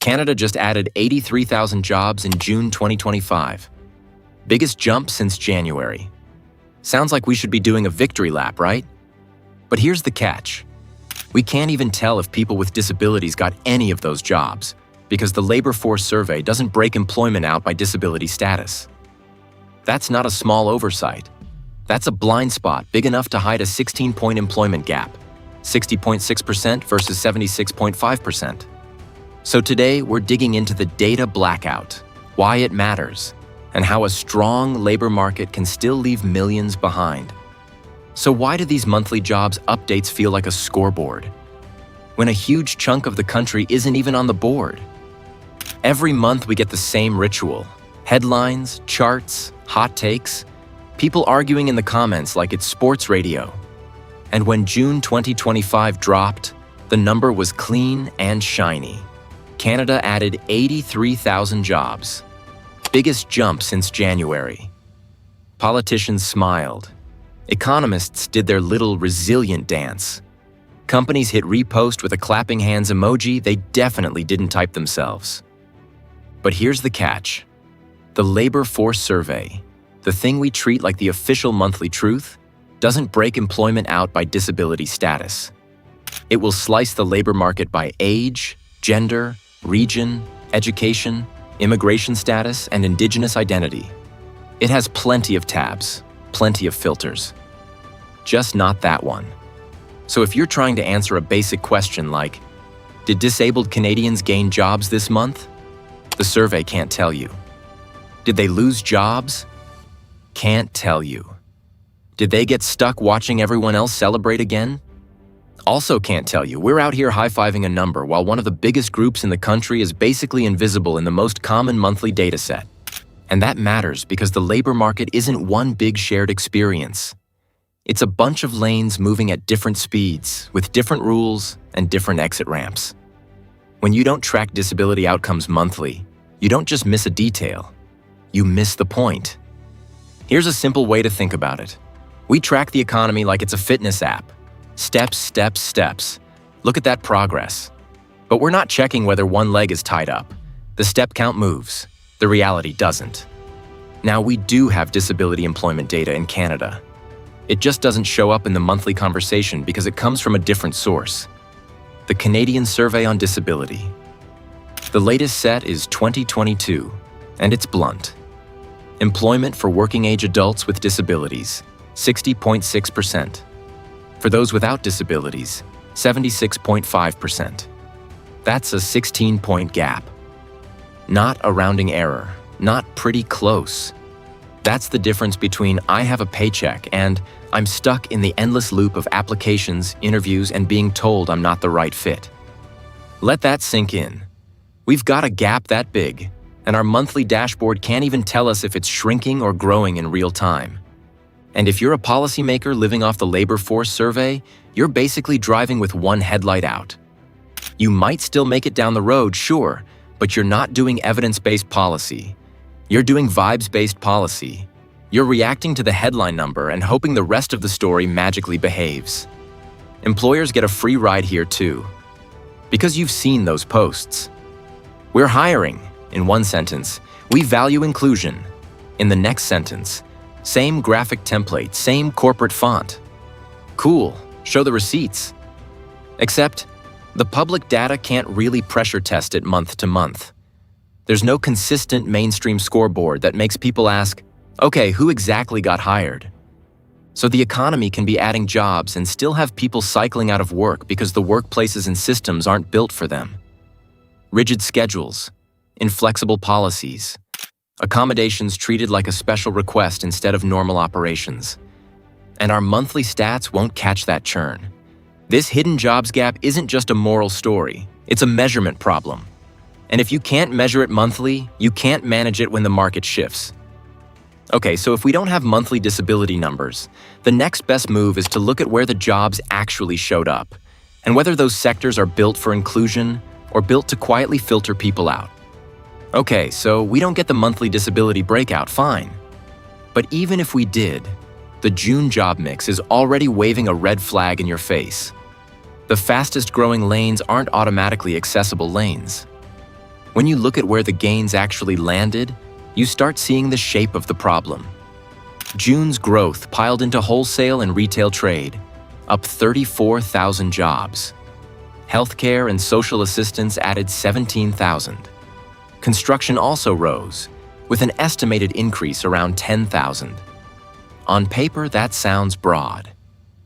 Canada just added 83,000 jobs in June 2025. Biggest jump since January. Sounds like we should be doing a victory lap, right? But here's the catch. We can't even tell if people with disabilities got any of those jobs because the labor force survey doesn't break employment out by disability status. That's not a small oversight. That's a blind spot big enough to hide a 16-point employment gap, 60.6% versus 76.5%. So today, we're digging into the data blackout, why it matters, and how a strong labor market can still leave millions behind. So why do these monthly jobs updates feel like a scoreboard, when a huge chunk of the country isn't even on the board? Every month we get the same ritual: headlines, charts, hot takes, people arguing in the comments like it's sports radio. And when June 2025 dropped, the number was clean and shiny. Canada added 83,000 jobs. Biggest jump since January. Politicians smiled. Economists did their little resilient dance. Companies hit repost with a clapping hands emoji they definitely didn't type themselves. But here's the catch. The labor force survey, the thing we treat like the official monthly truth, doesn't break employment out by disability status. It will slice the labor market by age, gender, region, education, immigration status, and indigenous identity. It has plenty of tabs, plenty of filters. Just not that one. So if you're trying to answer a basic question like, did disabled Canadians gain jobs this month? The survey can't tell you. Did they lose jobs? Can't tell you. Did they get stuck watching everyone else celebrate again? Also can't tell you. We're out here high-fiving a number while one of the biggest groups in the country is basically invisible in the most common monthly data set. And that matters because the labor market isn't one big shared experience. It's a bunch of lanes moving at different speeds, with different rules and different exit ramps. When you don't track disability outcomes monthly, you don't just miss a detail, you miss the point. Here's a simple way to think about it. We track the economy like it's a fitness app. Steps, steps, steps. Look at that progress. But we're not checking whether one leg is tied up. The step count moves. The reality doesn't. Now, we do have disability employment data in Canada. It just doesn't show up in the monthly conversation because it comes from a different source. The Canadian Survey on Disability. The latest set is 2022, and it's blunt. Employment for working-age adults with disabilities, 60.6%. For those without disabilities, 76.5%. That's a 16-point gap. Not a rounding error, not pretty close. That's the difference between I have a paycheck and I'm stuck in the endless loop of applications, interviews, and being told I'm not the right fit. Let that sink in. We've got a gap that big, and our monthly dashboard can't even tell us if it's shrinking or growing in real time. And if you're a policymaker living off the labor force survey, you're basically driving with one headlight out. You might still make it down the road, sure, but you're not doing evidence-based policy. You're doing vibes-based policy. You're reacting to the headline number and hoping the rest of the story magically behaves. Employers get a free ride here too, because you've seen those posts. We're hiring, in one sentence. We value inclusion. In the next sentence, same graphic template, same corporate font. Cool, show the receipts. Except, the public data can't really pressure test it month to month. There's no consistent mainstream scoreboard that makes people ask, okay, who exactly got hired? So the economy can be adding jobs and still have people cycling out of work because the workplaces and systems aren't built for them. Rigid schedules, inflexible policies, accommodations treated like a special request instead of normal operations. And our monthly stats won't catch that churn. This hidden jobs gap isn't just a moral story, it's a measurement problem. And if you can't measure it monthly, you can't manage it when the market shifts. Okay, so if we don't have monthly disability numbers, the next best move is to look at where the jobs actually showed up, and whether those sectors are built for inclusion or built to quietly filter people out. Okay, so we don't get the monthly disability breakout, fine. But even if we did, the June job mix is already waving a red flag in your face. The fastest growing lanes aren't automatically accessible lanes. When you look at where the gains actually landed, you start seeing the shape of the problem. June's growth piled into wholesale and retail trade, up 34,000 jobs. Healthcare and social assistance added 17,000. Construction also rose, with an estimated increase around 10,000. On paper, that sounds broad.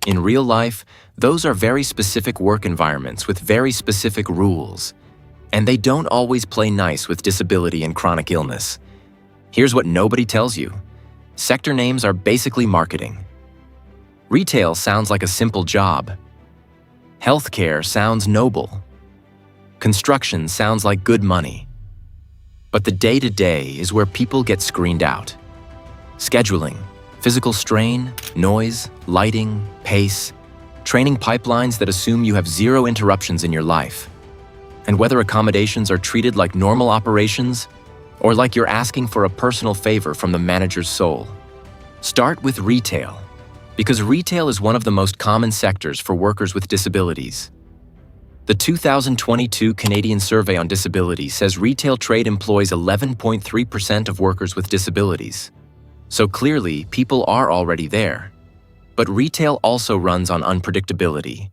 In real life, those are very specific work environments with very specific rules, and they don't always play nice with disability and chronic illness. Here's what nobody tells you. Sector names are basically marketing. Retail sounds like a simple job. Healthcare sounds noble. Construction sounds like good money. But the day-to-day is where people get screened out. Scheduling, physical strain, noise, lighting, pace, training pipelines that assume you have zero interruptions in your life. And whether accommodations are treated like normal operations or like you're asking for a personal favor from the manager's soul. Start with retail, because retail is one of the most common sectors for workers with disabilities. The 2022 Canadian Survey on Disability says retail trade employs 11.3% of workers with disabilities. So clearly, people are already there. But retail also runs on unpredictability.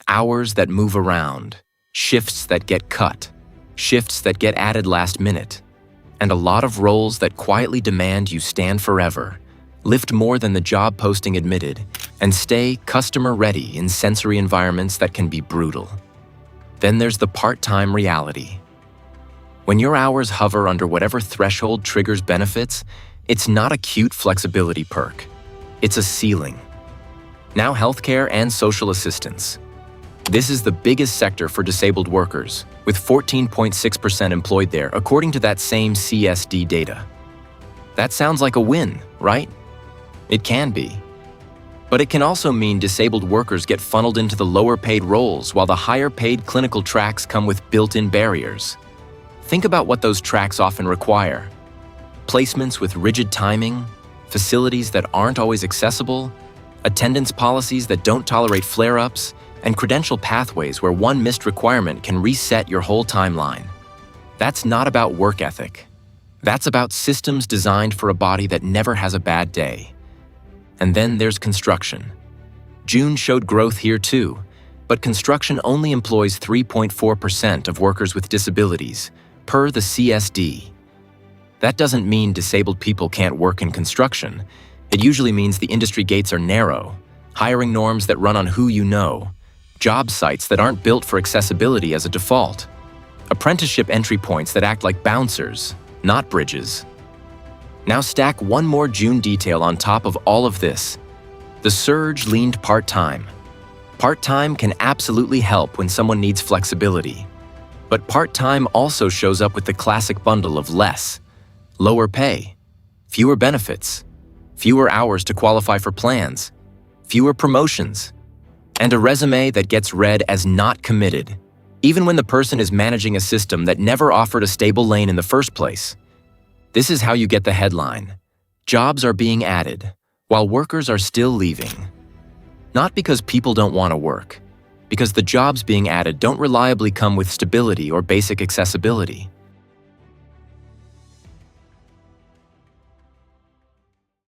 Hours that move around, shifts that get cut, shifts that get added last minute, and a lot of roles that quietly demand you stand forever, lift more than the job posting admitted, and stay customer-ready in sensory environments that can be brutal. Then there's the part-time reality. When your hours hover under whatever threshold triggers benefits, it's not a cute flexibility perk. It's a ceiling. Now healthcare and social assistance. This is the biggest sector for disabled workers, with 14.6% employed there, according to that same CSD data. That sounds like a win, right? It can be. But it can also mean disabled workers get funneled into the lower-paid roles while the higher-paid clinical tracks come with built-in barriers. Think about what those tracks often require. Placements with rigid timing, facilities that aren't always accessible, attendance policies that don't tolerate flare-ups, and credential pathways where one missed requirement can reset your whole timeline. That's not about work ethic. That's about systems designed for a body that never has a bad day. And then there's construction. June showed growth here too, but construction only employs 3.4% of workers with disabilities, per the CSD. That doesn't mean disabled people can't work in construction. It usually means the industry gates are narrow, hiring norms that run on who you know, job sites that aren't built for accessibility as a default, apprenticeship entry points that act like bouncers, not bridges. Now stack one more June detail on top of all of this. The surge leaned part-time. Part-time can absolutely help when someone needs flexibility. But part-time also shows up with the classic bundle of less, lower pay, fewer benefits, fewer hours to qualify for plans, fewer promotions, and a resume that gets read as not committed, even when the person is managing a system that never offered a stable lane in the first place. This is how you get the headline. Jobs are being added, while workers are still leaving. Not because people don't want to work, because the jobs being added don't reliably come with stability or basic accessibility.